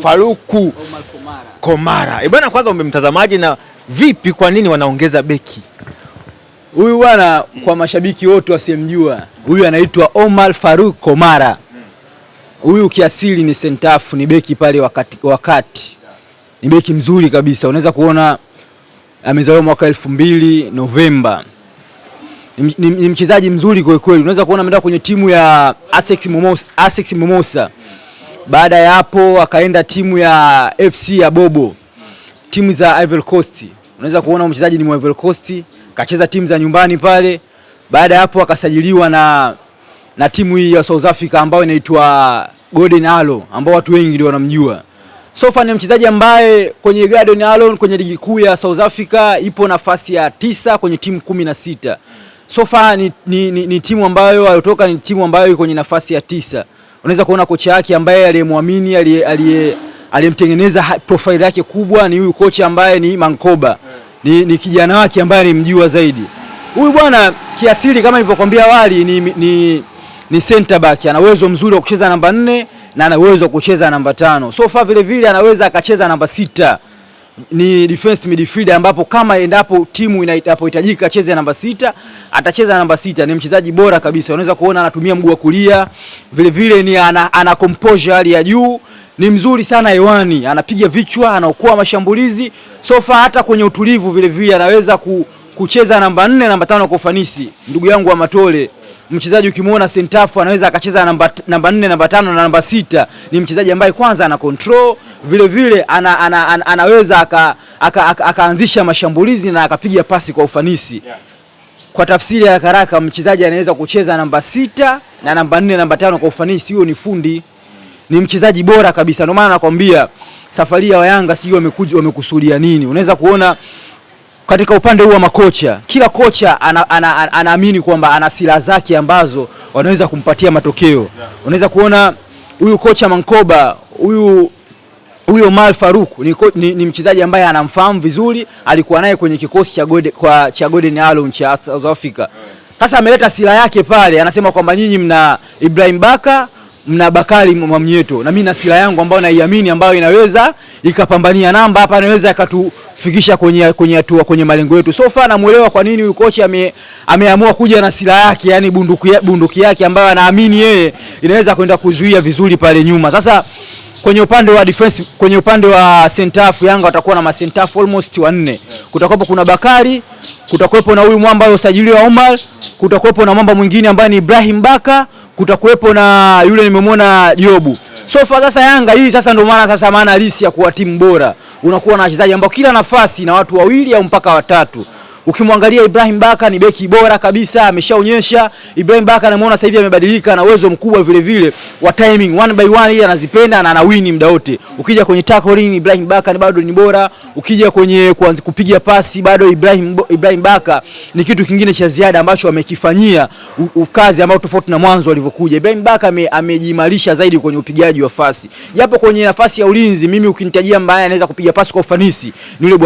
Faruku Komara. Bwana, kwanza umemtazamaje na vipi, kwa nini wanaongeza beki? Huyu bwana, kwa mashabiki wote wasimjua, huyu anaitwa Omar Faruku Komara. Huyu kiasili ni sentafu, ni beki pale wakati. Ni beki mzuri kabisa. Unaweza kuona amezaliwa mwaka 2000 Novemba. Ni mchezaji mzuri kwa kweli. Unaweza kuona ameenda kwenye timu ya ASEC Mimosa. Baada ya hapo akaenda timu ya FC ya Bobo. Timu za Ivory Coast. Unaweza kuona mchezaji ni wa Ivory Coast, kacheza timu za nyumbani pale. Baada ya hapo akasajiliwa na timu hii ya South Africa ambayo inaitwa Golden Arrow, ambao watu wengi ndio wanamjua. Sofa ni mchezaji ambaye kwenye Golden Arrow kwenye ligi kuu ya South Africa ipo nafasi ya 9 kwenye timu 16. Sofa ni timu ambayo alitoka, ni timu ambayo iko kwenye nafasi ya 9. Unaweza kuona kocha yake ambaye aliyemwamini, aliyemtengeneza profile yake kubwa ni huyu kocha ambaye ni Mankoba. Ni kijana wake ambaye alimjua zaidi. Huyu bwana kiasili kama nilivyokuambia awali ni center back, ana uwezo mzuri wa kucheza namba 4 na ana uwezo wa kucheza namba 5. Sofa vile vile anaweza akacheza namba 6. Ni defense midfielder ambapo kama endapo timu inapohitajika acheze namba 6, atacheza namba 6. Ni mchezaji bora kabisa. Unaweza kuona anatumia mguu wa kulia. Vile vile ni ana composure hali ya juu. Ni mzuri sana hewani. Anapiga vichwa, anaokoa mashambulizi. Sofa hata kwenye utulivu vile vile anaweza kucheza namba 4, namba 5 kwa ufanisi. Ndugu yangu wa Matole, mchezaji ukimwona sentafu anaweza akacheza namba 4, namba 5 na namba 6. Ni mchezaji ambaye kwanza ana control, vile vile anaweza akaanzisha mashambulizi na akapiga pasi kwa ufanisi. Kwa tafsiri ya haraka, mchezaji anaweza kucheza namba 6 na namba 4, namba 5 kwa ufanisi. Huyo ni fundi. Ni mchezaji bora kabisa. Ndio maana nakwambia safari ya Yanga sijui wamekusudia nini. Unaweza kuona katika upande huu wa makocha, kila kocha anaamini kwamba ana silaha zake ambazo wanaweza kumpatia matokeo. Unaweza kuona huyu kocha Mankoba, huyu Omar Faruku ni mchezaji ambaye anamfahamu vizuri, alikuwa naye kwenye kikosi cha Golden Arrow cha South Africa. Sasa ameleta silaha yake pale, anasema kwamba nyinyi mna Ibrahim Baka, mna Bakari Mwamnyeto, na mimi na silaha yangu ambayo naiamini, ambayo inaweza ikapambania namba hapa, inaweza ikatufikisha kwenye malengo yetu. Sofa namuelewa kwa nini huyu kocha ameamua kuja na silaha yake, yani bunduki yake ambayo anaamini yeye inaweza kwenda kuzuia vizuri pale nyuma. Sasa kwenye upande wa defense, kwenye upande wa center half, Yanga watakuwa na ma center half almost 4. Kutakuwepo kuna Bakari, kutakuwepo na huyu mwamba usajiliwa Omar, kutakuwepo na mwamba mwingine ambaye ni Ibrahim Baka, kutakuwepo na yule nimemwona Jobu. Sofa sasa Yanga hii sasa ndio maana halisi ya kuwa timu bora. Unakuwa na wachezaji ambao kila nafasi na watu wawili au mpaka watatu. Ukimwangalia Ibrahim Baka ni beki bora kabisa, ameshaonyesha. Ibrahim Baka namuona sasa hivi amebadilika na uwezo mkubwa vile vile wa timing, one by one yeye anazipenda na anawini muda wote. Ukija kwenye tackling Ibrahim Baka ni bado ni bora. Ukija kwenye kuanza kupiga pasi bado Ibrahim Baka ni kitu kingine cha ziada ambacho amekifanyia kazi ambao tofauti na mwanzo alivyokuja. Ibrahim Baka amejimarisha zaidi kwenye upigaji wa pasi. Japo kwenye nafasi ya ulinzi mimi ukinitajia mbaya anaweza kupiga pasi kwa ufanisi ni yule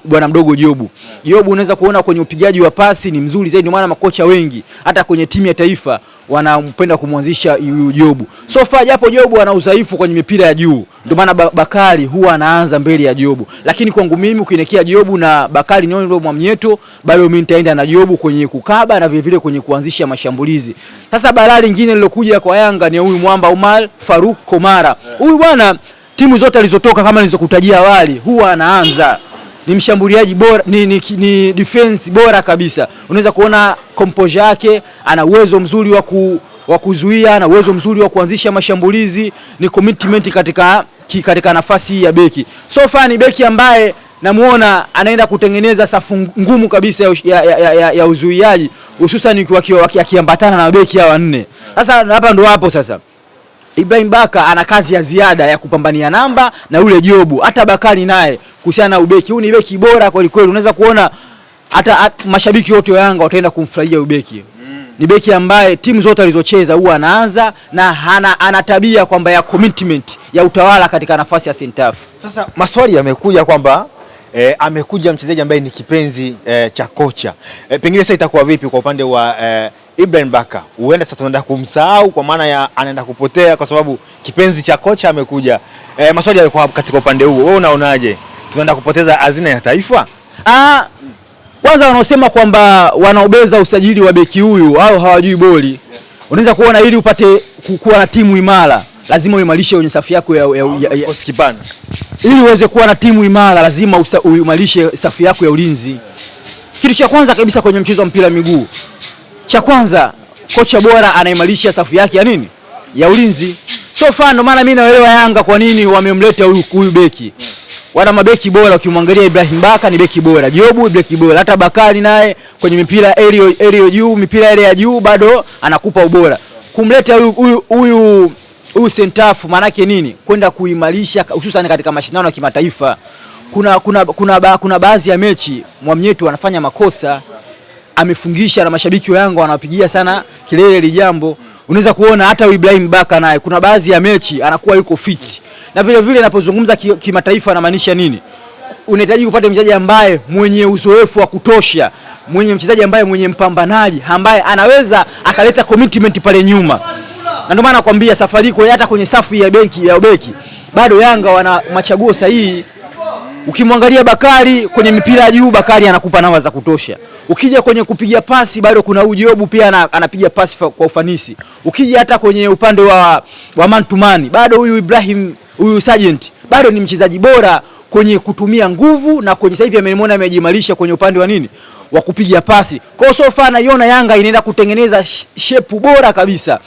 bwana mdogo Jobu. Jobu unaweza kuona kwenye upigaji wa pasi ni mzuri zaidi, ndio maana makocha wengi hata kwenye timu ya taifa wanampenda kumwanzisha Jobu. So far japo Jobu ana udhaifu kwenye mipira ya juu, ndio maana Bakari huwa anaanza mbele ya Jobu. Lakini kwangu mimi ukielekea Jobu na Bakari ndio Mwamnyeto, bado mimi nitaenda na Jobu kwenye kukaba na vile vile kwenye kuanzisha mashambulizi. Sasa balaa lingine lilokuja kwa Yanga ni huyu mwamba Omar Faruku Komara. Huyu bwana timu zote alizotoka kama nilizokutajia awali huwa anaanza. Ni mshambuliaji bora, ni defense bora kabisa. Unaweza kuona composure yake, ana uwezo mzuri wa kuzuia, ana uwezo mzuri wa kuanzisha mashambulizi, ni commitment katika nafasi ya beki. So far ni beki ambaye namuona anaenda kutengeneza safu ngumu kabisa ya uzuiaji, hususan akiambatana na beki hawa 4. Sasa hapa ndo hapo sasa Ibrahim Baka ana kazi ya ziada ya kupambania namba na ule Jobu. Hata Bakari naye kuhusiana na ubeki. Huyu ni beki bora kwa kweli. Unaweza kuona hata mashabiki wote wa Yanga wataenda kumfurahia ubeki. Ni beki ambaye timu zote alizocheza huwa anaanza na ana tabia kwamba ya commitment, ya utawala katika nafasi ya center half. Sasa maswali yamekuja kwamba amekuja mchezaji ambaye ni kipenzi cha kocha. Pengine sasa itakuwa vipi kwa upande wa Ibrahim Baka huenda sasa tunaenda kumsahau kwa maana ya anaenda kupotea kwa sababu kipenzi cha kocha amekuja. Maswali yalikuwa katika upande huo. Wewe unaonaje? Tunaenda kupoteza hazina ya taifa? Kwanza wanaosema kwamba wanaobeza usajili wa beki huyu au hawajui boli. Unaweza kuona ili upate kuwa na timu imara, lazima uimarishe kwenye safu yako ya Oskipana. Ili uweze kuwa na timu imara, lazima uimarishe safu yako ya ulinzi. Kitu cha kwanza kabisa kwenye mchezo wa mpira miguu, cha kwanza kocha bora anaimarisha safu yake ya nini? Ya ulinzi. So far ndo maana mimi naelewa Yanga kwa nini wamemleta huyu beki. Wana mabeki bora, ukimwangalia Ibrahim Baka ni beki bora, Jobu beki bora, hata Bakari naye kwenye mipira aerial juu, mipira ile ya juu bado anakupa ubora. Kumleta huyu sentafu maana yake nini? Kwenda kuimarisha hususan katika mashindano ya kimataifa. Kuna baadhi ya mechi Mwamnyeto anafanya makosa, amefungisha na mashabiki wa Yanga wanapigia sana kelele ile jambo. Unaweza kuona hata Ibrahim Baka naye kuna baadhi ya mechi anakuwa yuko fit. Na vile vile ninapozungumza kimataifa anamaanisha nini? Unahitaji kupata mchezaji ambaye mwenye uzoefu wa kutosha, mchezaji ambaye mwenye mpambanaji, ambaye anaweza akaleta commitment pale nyuma. Na ndio maana nakwambia safari kwa hata kwenye safu ya beki bado Yanga wana machaguo sahihi. Ukimwangalia Bakari kwenye mipira ya juu, Bakari anakupa namba za kutosha. Ukija kwenye kupiga pasi bado kuna Ujobu pia anapiga pasi kwa ufanisi. Ukija hata kwenye upande wa man to man, bado huyu Sergeant bado ni mchezaji bora kwenye kutumia nguvu, na kwenye sasa hivi amemwona amejimarisha kwenye upande wa nini? Wa kupiga pasi. Kwa so far naiona Yanga inaenda kutengeneza shape bora kabisa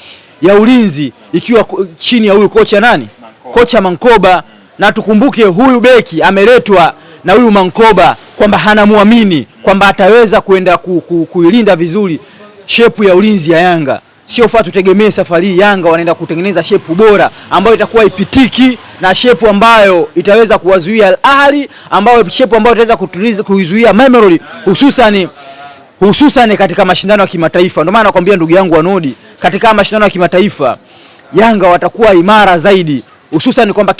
ya ulinzi ikiwa chini ya huyu kocha nani? Kocha Mankoba. Na tukumbuke huyu beki ameletwa na huyu Mankoba kwamba hanamuamini kwamba ataweza kwenda kuilinda vizuri shepu ya ulinzi ya Yanga. Sio fa tutegemee safari Yanga wanaenda kutengeneza shepu bora ambayo itakuwa ipitiki, na shepu ambayo itaweza kuwazuia Al Ahly, ambayo shepu ambayo itaweza kuizuia Mamelodi hususan katika mashindano ya kimataifa. Ndio maana nakwambia ndugu yangu Anodi, katika mashindano ya kimataifa Yanga watakuwa imara zaidi, hususan kwamba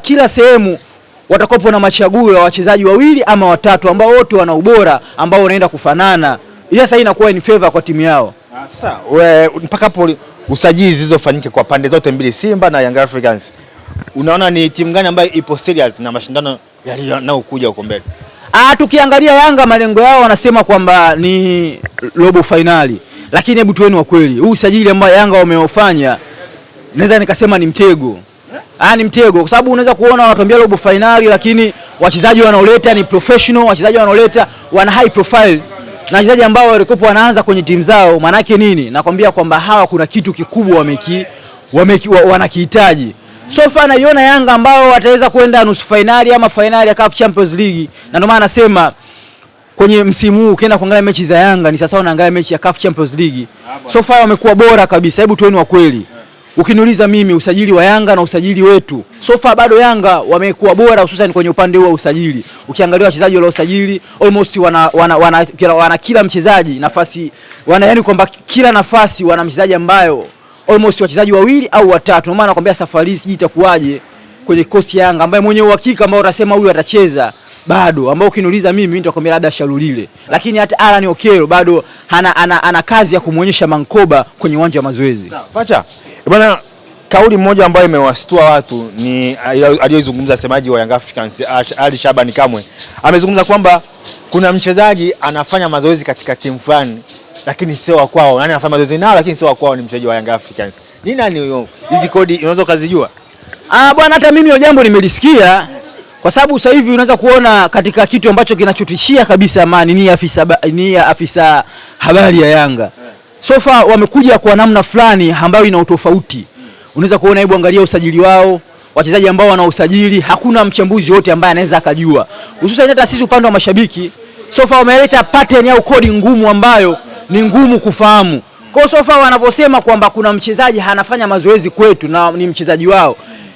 kila sehemu watakopo na machaguo ya wachezaji wawili ama watatu ambao wote wana ubora ambao wanaenda kufanana. Sasa hii inakuwa in favor kwa timu yao. Sasa mpaka hapo usajili zilizofanyika kwa pande zote mbili, Simba na Young Africans, unaona ni timu gani ambayo ipo serious na mashindano yanayokuja huko mbele? Tukiangalia Yanga malengo yao wanasema kwamba ni robo finali, lakini hebu tuweni wa kweli, huu usajili ambao Yanga wameofanya naweza nikasema ni mtego. Ni mtego kwa sababu unaweza kuona wanatuambia robo finali, lakini wachezaji wanaoleta ni professional, wachezaji wanaoleta wana high profile, na wachezaji ambao walikopo wanaanza kwenye timu zao. Maana yake nini? Nakwambia kwamba hawa kuna kitu kikubwa wanakihitaji. So far naiona Yanga ambao wataweza kwenda nusu finali ama finali ya CAF Champions League, na ndio maana nasema kwenye msimu huu ukienda kuangalia mechi za Yanga ni sasa unaangalia mechi ya CAF Champions League. So far wamekuwa bora kabisa. Hebu tuweni wa kweli. Ukiniuliza mimi usajili wa Yanga na usajili wetu, so far bado Yanga wamekuwa bora hususan kwenye upande wa usajili. Ukiangalia wachezaji wale usajili almost wana kila mchezaji nafasi, yani kwamba kila nafasi wana mchezaji ambayo almost wachezaji wawili au watatu. Ndio maana nakwambia safari hii itakuwaje kwenye kosi Yanga ambaye mwenye uhakika ambao utasema huyu atacheza bado, ambao ukiniuliza mimi nitakwambia labda Shalulile, lakini hata Alan Okero bado ana kazi ya kumuonyesha Mankoba kwenye uwanja wa mazoezi. Pacha bwana, kauli moja ambayo imewastua watu ni aliyozungumza semaji wa Young Africans Ali Shabani Kamwe. Amezungumza kwamba kuna mchezaji anafanya mazoezi katika timu fulani lakini sio wa kwao. Nani anafanya mazoezi nao lakini sio wa kwao, ni mchezaji wa Young Africans. Ni nani huyo? Hizi kodi unaweza kuzijua? Bwana, hata mimi hilo jambo nimelisikia, kwa sababu sasa hivi unaweza kuona katika kitu ambacho kinachotishia kabisa amani ni afisa habari ya Yanga. So far wamekuja kwa namna fulani ambayo ina utofauti. Unaweza kuona, hebu angalia usajili wao, wachezaji ambao wana usajili, hakuna mchambuzi wote ambaye anaweza akajua. Hususan hata sisi upande wa mashabiki, so far wameleta pattern au kodi ngumu ambayo ni ngumu kufahamu. Kwa so far wanaposema kwamba kuna mchezaji anafanya mazoezi kwetu na ni mchezaji wao,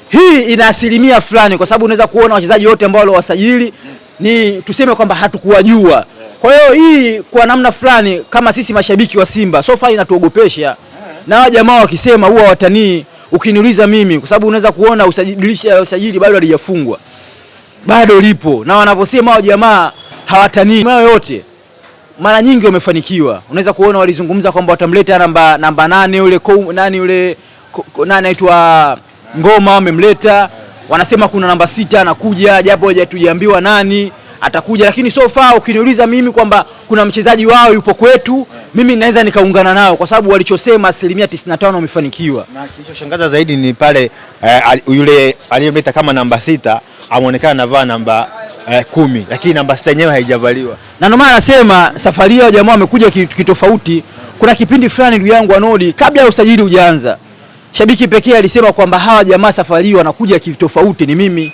hii ina asilimia fulani, kwa sababu unaweza kuona wachezaji wote ambao waliowasajili ni tuseme kwamba hatukuwajua. Kwa hiyo hii kwa namna fulani kama sisi mashabiki wa Simba so far inatuogopesha. Na hao jamaa wakisema huwa watanii, ukiniuliza mimi, kwa sababu unaweza kuona usajili bado halijafungwa, bado lipo, na wanaposema hao jamaa hawatanii yote. mara nyingi wamefanikiwa. Unaweza kuona walizungumza kwamba watamleta namba 8 yule nani anaitwa Ngoma, wamemleta. Wanasema kuna namba 6 anakuja, japo hajatujiambiwa nani atakuja, lakini so far ukiniuliza mimi kwamba kuna mchezaji wao yupo kwetu, mimi naweza nikaungana nao kwa sababu walichosema 95% wamefanikiwa. Na kilichoshangaza zaidi ni pale yule aliyemleta kama namba 6 ameonekana anavaa namba 10, lakini namba 6 yenyewe haijavaliwa. Na ndio maana nasema safari hiyo jamaa wamekuja kitofauti. Kuna kipindi fulani ndugu yangu Anodi, kabla ya usajili hujaanza, shabiki pekee alisema kwamba hawa jamaa safari hiyo wanakuja kitofauti ni mimi.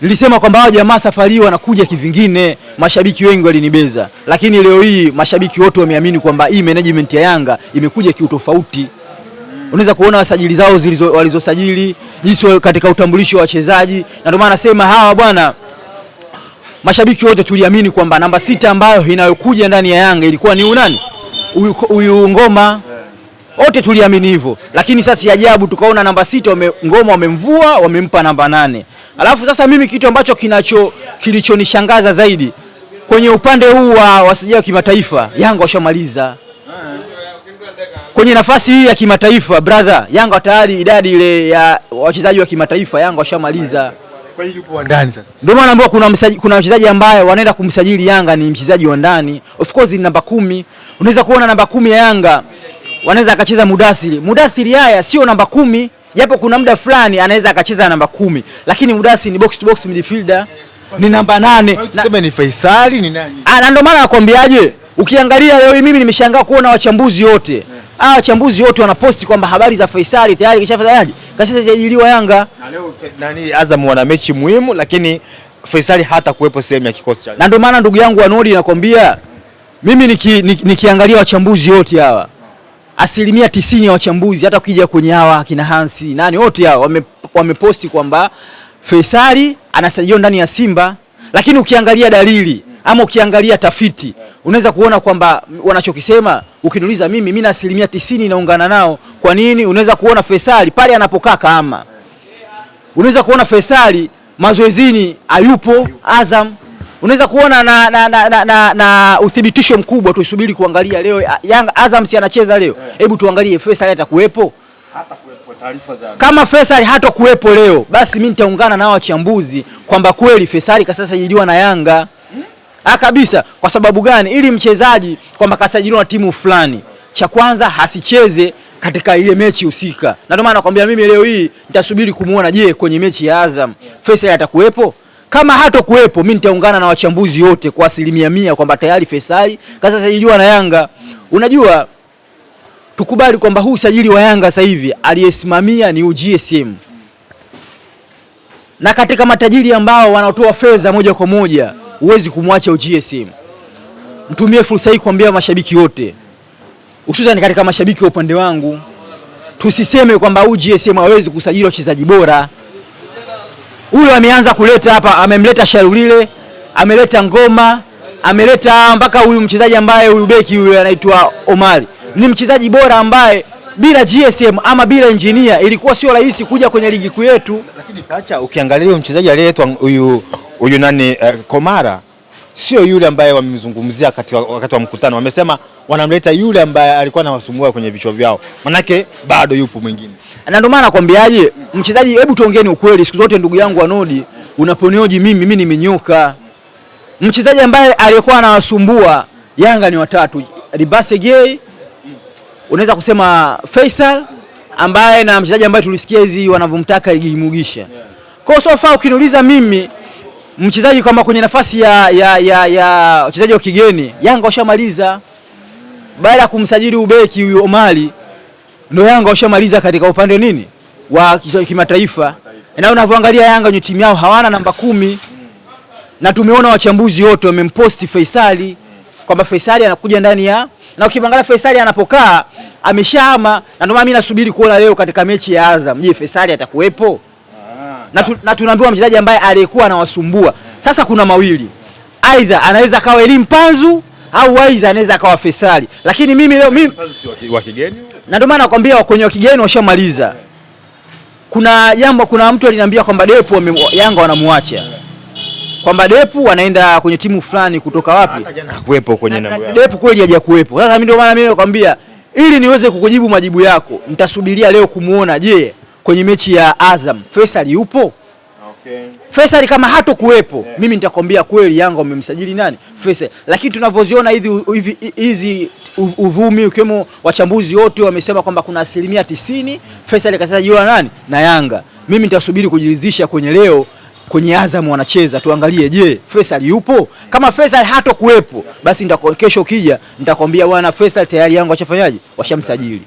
Nilisema kwamba hawa jamaa safari hiyo wanakuja kivingine, mashabiki wengi walinibeza. Lakini leo hii mashabiki wote wameamini kwamba hii management ya Yanga imekuja kiutofauti. Unaweza kuona wasajili zao walizosajili, jinsi katika utambulisho wa wachezaji. Na ndio maana nasema hawa bwana, mashabiki wote tuliamini kwamba namba 6 ambayo inayokuja ndani ya Yanga ilikuwa ni nani? Huyu Ngoma. Wote tuliamini hivyo. Lakini sasa ajabu tukaona namba 6 Ngoma wamemvua, wamempa namba 8. Alafu sasa mimi kitu ambacho kilichonishangaza zaidi kwenye upande huu wa wasajili wa kimataifa, Yanga washamaliza. Kwenye nafasi hii ya kimataifa brother, Yanga tayari idadi ile ya wachezaji wa kimataifa Yanga washamaliza. Kwa hiyo yupo ndani sasa. Ndio maana naambiwa kuna mchezaji ambaye wanaenda kumsajili Yanga ni mchezaji wa ndani. Of course ni namba 10. Unaweza kuona namba 10 ya Yanga wanaweza akacheza Mudathiri haya sio namba 10. Japo kuna muda fulani anaweza akacheza namba 10, lakini Mudathiri ni box to box midfielder, ni namba 8. Tuseme ni Faisali ni nani? Na ndio maana nakwambiaje, ukiangalia leo mimi nimeshangaa kuona wachambuzi wote. Wachambuzi wote wanaposti kwamba habari za Faisali tayari kashasajiliwa Yanga. Na leo nani Azam wana mechi muhimu, lakini Faisali hata kuwepo sehemu ya kikosi cha. Na ndio maana ndugu yangu Anodi nakwambia mimi nikiangalia wachambuzi wote hawa, 90% ya wachambuzi hata ukija kwenye hawa kina Hansi nani wote hao wameposti kwamba Faisali anasajiliwa ndani ya Simba. Lakini ukiangalia dalili ama ukiangalia tafiti unaweza kuona kwamba wanachokisema, ukiniuliza mimi na 90% naungana nao. Kwa nini? Unaweza kuona Faisali pale anapokaa kama, unaweza kuona Faisali mazoezini hayupo Azam. Unaweza kuona na uthibitisho mkubwa. Tusubiri kuangalia leo Yanga Azam si anacheza leo. Hebu tuangalie Faisal atakuwepo. Hata kuwepo taarifa za. Kama Faisal hatakuwepo leo, basi mimi nitaungana na wachambuzi kwamba kweli Faisal kasajiliwa na Yanga. Kabisa. Kwa sababu gani? Ili mchezaji kwamba kasajiliwa na timu fulani, cha kwanza hasicheze katika ile mechi husika. Na ndio maana nakwambia mimi leo hii nitasubiri kumuona, je, kwenye mechi ya Azam Faisal atakuwepo? Kama hatakuwepo, mimi nitaungana na wachambuzi wote kwa 100% kwamba tayari Faisal kasajiliwa na Yanga. Unajua, tukubali kwamba huu usajili wa Yanga sasa hivi aliyesimamia ni UGSM. Na katika matajiri ambao wanatoa fedha moja kwa moja, huwezi kumwacha UGSM. Mtumie fursa hii kuambia mashabiki wote, hususan katika mashabiki wa upande wangu, tusiseme kwamba UGSM hawezi kusajili wachezaji bora. Huyu ameanza kuleta hapa, amemleta Sharulile, ameleta Ngoma, ameleta mpaka huyu mchezaji ambaye huyu beki huyu anaitwa Omari. Ni mchezaji bora ambaye bila GSM ama bila engineer ilikuwa sio rahisi kuja kwenye ligi kuu yetu. Lakini pacha, ukiangalia mchezaji aliyeletwa huyu nani Komara sio yule ambaye wamemzungumzia wakati wa mkutano. Wamesema wanamleta yule ambaye alikuwa anawasumbua kwenye vichwa vyao. Manake bado yupo mwingine. Na ndio maana nakwambiaje, mchezaji, hebu tuongeeni ukweli siku zote ndugu yangu Anodi, unaponioji mimi nimenyoka. Mchezaji ambaye alikuwa anawasumbua Yanga ni watatu. Ribase Gay, unaweza kusema Faisal ambaye, na mchezaji ambaye tulisikia hizi wanavomtaka Igimugisha. Kwa so far ukiniuliza mimi mchezaji kama kwenye nafasi ya wachezaji wa kigeni Yanga washamaliza. Baada ya kumsajili ubeki huyu Omari, ndio Yanga washamaliza katika upande nini wa kimataifa. Na unavyoangalia Yanga kwenye timu yao hawana namba 10. Na tumeona wachambuzi wote wamemposti Faisali kwamba Faisali anakuja ndani ya, na ukiangalia Faisali anapokaa ameshahama. Na ndio maana mimi nasubiri kuona leo katika mechi ya Azam, je, Faisali atakuwepo? Na tunaambiwa mchezaji ambaye alikuwa anawasumbua. Sasa kuna mawili, aidha anaweza kawa Elim Panzu au aidha anaweza kawa Faisali. Lakini mimi leo wa kigeni, na ndio maana nakwambia kwenye wa kigeni washamaliza. Kuna mtu aliniambia kwamba Depo Yanga wanamwacha. kwamba Depu wanaenda kwenye timu fulani kutoka wapi? Hata jana hakuepo kwenye namba yao. Depu kweli haja kuepo. Sasa mimi ndio maana mimi nakwambia ili niweze kukujibu majibu yako, nitasubiria leo kumuona, je, kwenye mechi ya Azam Faisal yupo? Okay. Faisal kama hato kuwepo, mimi nitakwambia kweli Yanga wamemsajili nani? Faisal. Lakini tunavyoziona hizi uvumi ukiwemo wachambuzi wote wamesema kwamba kuna 90% Faisal kasajiliwa nani? Na Yanga. Mimi nitasubiri kujiridhisha kwenye leo kwenye Azam wanacheza, tuangalie je, Faisal yupo? Kama Faisal hato kuwepo, basi kesho kija nitakwambia bwana Faisal tayari Yanga washafanyaje? Washamsajili.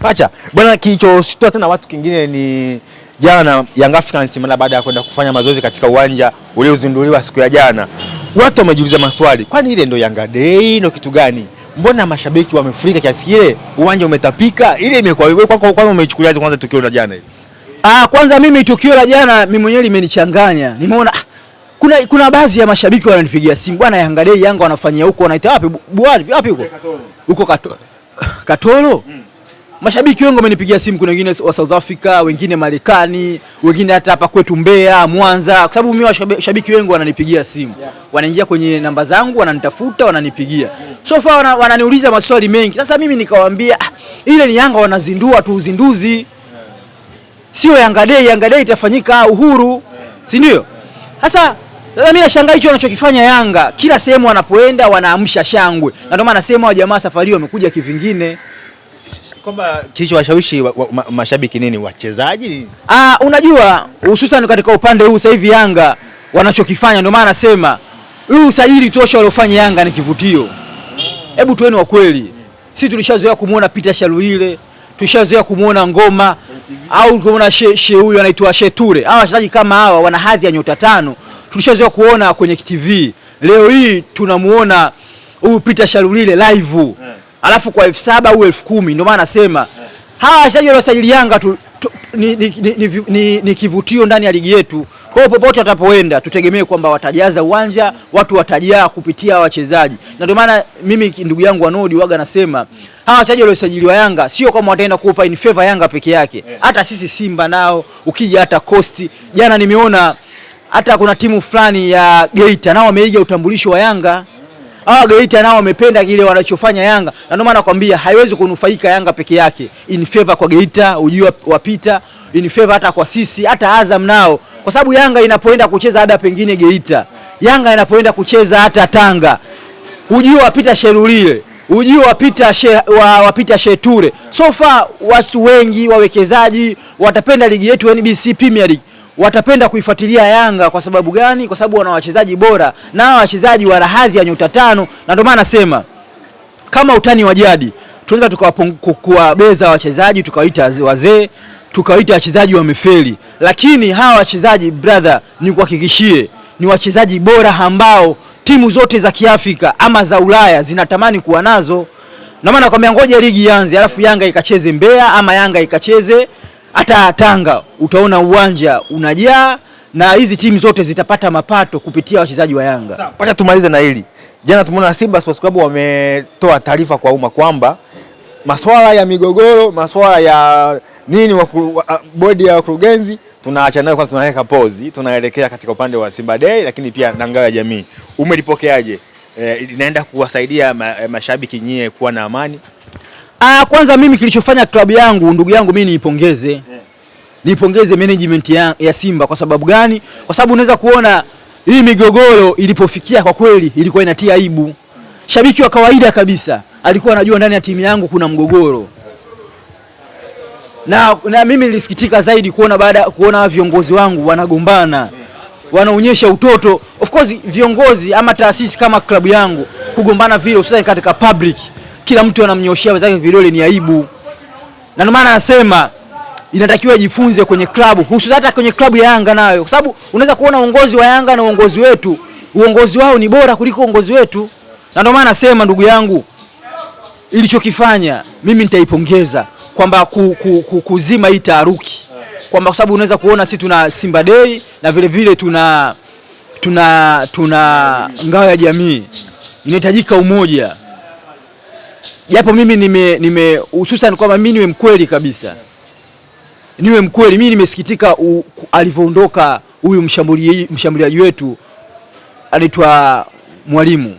Acha. Bwana, kilichoshtua tena watu kingine ni jana Young Africans mara baada ya kwenda kufanya mazoezi katika uwanja uliozinduliwa siku ya jana. Watu wamejiuliza maswali, kwani ile ndio Yanga Day ndio kitu gani? Mbona mashabiki wamefurika kiasi kile? Uwanja umetapika. Ile imekuwa wewe kwanza umeichukuliaje kwanza tukio la jana hili? Kwanza mimi tukio la jana mimi mwenyewe limenichanganya. Nimeona kuna baadhi ya mashabiki wananipigia simu, bwana Yanga Day Yanga wanafanyia huko, wanaita wapi? Buhari, wapi huko? Huko Katoro. Mashabiki wengi wamenipigia simu, kuna wengine wa South Africa, wengine Marekani, wengine hata hapa kwetu Mbeya, Mwanza, kwa sababu mimi washabiki wengi wananipigia simu. Wanaingia kwenye namba zangu, wananitafuta, wananipigia. So far wananiuliza maswali mengi. Sasa mimi nikawaambia ile ni Yanga wanazindua tu uzinduzi. Sio Yanga Day. Yanga Day itafanyika Uhuru. Si ndio? Sasa mimi nashangaa hicho wanachokifanya Yanga. Kila sehemu wanapoenda wanaamsha shangwe. Na ndio maana nasema wa jamaa safari wamekuja kivingine. Kwamba kilichowashawishi mashabiki nini? Wachezaji? Unajua hususan katika upande huu sasa hivi Yanga wanachokifanya, ndio maana nasema huu usajili tosha waliofanya Yanga ni kivutio. Hebu tueni wa kweli. Sisi tulishazoea kumuona Peter Shaluile, tulishazoea kumuona Ngoma au kumuona huyu anaitwa Sheture. Hawa wachezaji kama hawa wana hadhi ya nyota 5. Tulishazoea kuona kwenye TV. Leo hii tunamuona huyu Peter Shaluile live. Alafu kwa 7,000 au 10,000. Ndio maana nasema hawa wachezaji waliosajili Yanga ni kivutio ndani ya ligi yetu. Kwa hiyo popote watapoenda tutegemee kwamba watajaza uwanja, watu watajaa kupitia wachezaji. Na ndio maana mimi ndugu yangu Anodi waga nasema hawa wachezaji waliosajiliwa Yanga sio kama wataenda kuupa in favor Yanga peke yake. Hata sisi Simba nao, ukija hata Coast, jana nimeona hata kuna timu fulani ya Geita nao wameiga utambulisho wa Yanga. Hawa Geita nao wamependa kile wanachofanya Yanga. Na ndio maana nakwambia haiwezi kunufaika Yanga peke yake. In favor kwa Geita, ujio wapita, in favor hata kwa sisi, hata Azam nao. Kwa sababu Yanga inapoenda kucheza hata pengine Geita, Yanga inapoenda kucheza hata Tanga, ujio wapita Sherulile, ujio wapita Sheture. So far watu wengi wawekezaji watapenda ligi yetu NBC Premier League. Watapenda kuifuatilia Yanga kwa sababu gani? Kwa sababu wana wachezaji bora na wachezaji wana hadhi ya nyota 5. Na ndio maana nasema kama utani wa jadi tunaweza tukawabeza wachezaji, tukawaita wazee, tukawaita wachezaji wamefeli. Lakini hawa wachezaji brother, ni kuhakikishie ni wachezaji bora ambao timu zote za Kiafrika ama za Ulaya zinatamani kuwa nazo. Na maana nakwambia ngoja ligi ianze alafu Yanga ikacheze Mbeya ama Yanga ikacheze hata Tanga, utaona uwanja unajaa na hizi timu zote zitapata mapato kupitia wachezaji wa Yanga. Sawa, acha tumalize na hili. Jana tumeona Simba Sports Club wametoa taarifa kwa umma kwamba masuala ya migogoro, masuala ya bodi ya wakurugenzi tunaacha nayo, kwanza tunaweka pause, tunaelekea katika upande wa Simba Day lakini pia na ngao ya jamii. Umelipokeaje? Inaenda kuwasaidia mashabiki nyie kuwa na amani? Kwanza mimi kilichofanya klabu yangu, ndugu yangu, mimi niipongeze. Niipongeze management ya Simba. Kwa sababu gani? Kwa sababu unaweza kuona hii migogoro ilipofikia kwa kweli ilikuwa inatia aibu. Shabiki wa kawaida kabisa alikuwa anajua ndani ya timu yangu kuna mgogoro. Na mimi nilisikitika zaidi kuona viongozi wangu wanagombana. Wanaonyesha utoto. Of course viongozi ama taasisi kama klabu yangu kugombana vile hususan katika public, kila mtu anamnyoshia wenzake vidole, ni aibu. Na ndio maana nasema inatakiwa jifunze kwenye klabu, hususan hata kwenye klabu ya Yanga nayo, kwa sababu unaweza kuona uongozi wa Yanga na uongozi wetu, uongozi wao ni bora kuliko uongozi wetu. Na ndio maana nasema ndugu yangu, ilichokifanya mimi nitaipongeza kwamba kuzima hii taharuki, kwamba kwa sababu unaweza kuona sisi tuna Simba Day na vile vile tuna ngao ya jamii, inahitajika umoja. Japo mimi hususan kwamba mimi niwe mkweli kabisa. Niwe mkweli, mimi nimesikitika alivyoondoka huyu mshambuliaji wetu anaitwa Mwalimu.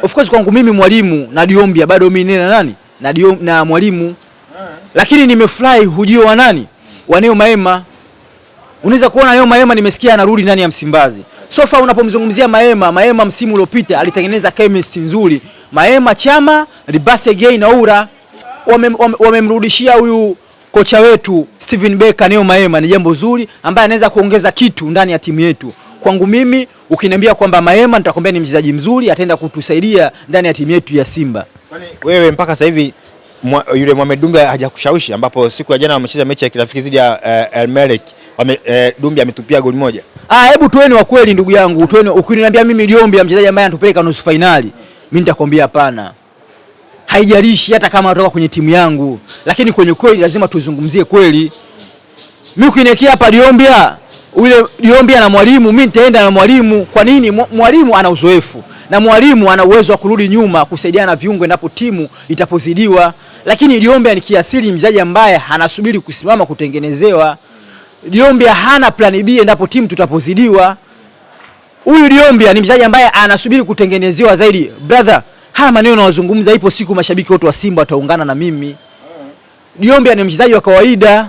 Of course kwangu mimi Mwalimu na Diombia bado mimi na nani? Na Mwalimu. Lakini nimefurahi hujio wa nani? Wa Neo Maema. Unaweza kuona Neo Maema nimesikia anarudi ndani ya Msimbazi. So far unapomzungumzia Maema msimu uliopita alitengeneza chemistry nzuri. Maema, Chama, Ribase Gay na Ura wamemrudishia huyu kocha wetu Steven Becker Neo Maema, ni jambo zuri ambaye anaweza kuongeza kitu ndani ya timu yetu. Kwangu mimi ukiniambia kwamba Maema, nitakwambia ni mchezaji mzuri, ataenda kutusaidia ndani ya timu yetu ya Simba. Kwani wewe mpaka sasa hivi yule Mohamed Dumbia hajakushawishi, ambapo siku ya jana wamecheza mechi ya kirafiki dhidi ya El Merreikh, Dumbia ametupia goli moja? Hebu tueni wa kweli ndugu yangu, tueni. Ukiniambia mimi Dumbia mchezaji ambaye anatupeleka nusu finali, mimi nitakwambia hapana. Haijalishi hata kama anatoka kwenye timu yangu, lakini kwenye kweli lazima tuzungumzie kweli. Mimi ukiniwekea hapa Dumbia na Mwalimu, mimi nitaenda na Mwalimu. Kwa nini? Mwalimu ana uzoefu na Mwalimu ana uwezo wa kurudi nyuma kusaidiana na viungo endapo timu itapozidiwa. Lakini Dumbia ni kiasili mchezaji ambaye anasubiri kusimama kutengenezewa. Dumbia hana plan B endapo timu tutapozidiwa. Huyu Dumbia ni mchezaji ambaye anasubiri kutengenezewa zaidi. Brother, haya maneno nawazungumza, ipo siku mashabiki wote wa Simba wataungana na mimi. Dumbia ni mchezaji wa kawaida.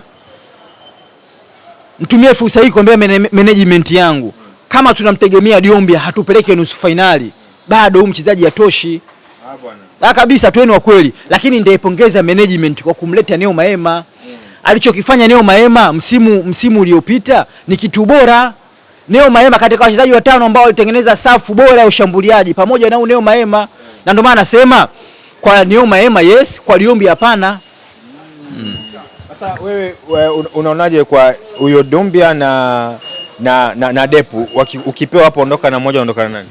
Mtumie fursa hii kuambia management yangu, kama tunamtegemea Dumbia hatupeleke nusu finali, bado huyu mchezaji hatoshi. Kabisa, tueni wa kweli. Lakini ndaipongeza management kwa kumleta Neo Maema. Alichokifanya Neo Maema msimu uliopita ni kitu bora. Neo Maema katika wachezaji watano ambao walitengeneza safu bora ya ushambuliaji pamoja na Neo Maema, na ndio maana nasema kwa Neo Maema yes, kwa Dumbia hapana. Sasa wewe unaonaje kwa huyo Dumbia na Depu, ukipewa hapo ondoka na moja, ondoka na nani?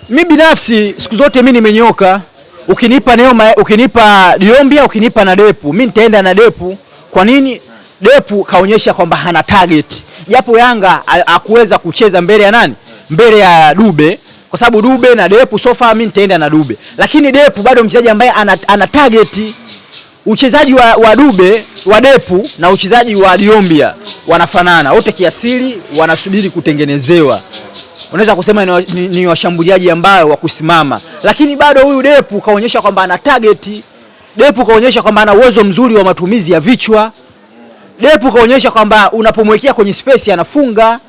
Mimi binafsi siku zote mimi nimenyoka. Ukinipa Dumbia, ukinipa na Depu, mimi nitaenda na Depu. Kwa nini? Depu kaonyesha kwamba hana target. Japo Yanga hakuweza kucheza mbele ya nani? Mbele ya Dube. Kwa sababu Dube na Depu so far mimi nitaenda na Dube. Lakini Depu bado mchezaji ambaye ana target. Uchezaji wa Dube, wa Depu na uchezaji wa Dumbia wanafanana. Wote kiasili wanasubiri kutengenezewa. Unaweza kusema ni washambuliaji ambao wa kusimama. Lakini bado huyu Depu kaonyesha kwamba ana target. Depu kaonyesha kwamba ana uwezo mzuri wa matumizi ya vichwa. Depu kaonyesha kwamba unapomwekea kwenye space anafunga,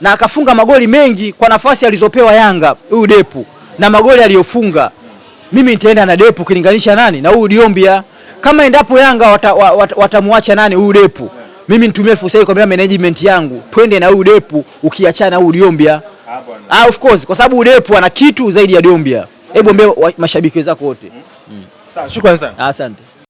na akafunga magoli mengi kwa nafasi alizopewa Yanga huyu Depu na magoli aliyofunga. Mimi nitaenda na Depu kulinganisha nani na huyu Dumbia. Kama endapo Yanga watamwacha nani huyu Depu, mimi nitumie fursa hii kwa management yangu, twende na huyu Depu ukiachana na huyu Dumbia. Of course kwa sababu Depu ana kitu zaidi ya Dumbia. Hebu ambie mashabiki wenzako wote. Sawa, shukrani sana. Asante.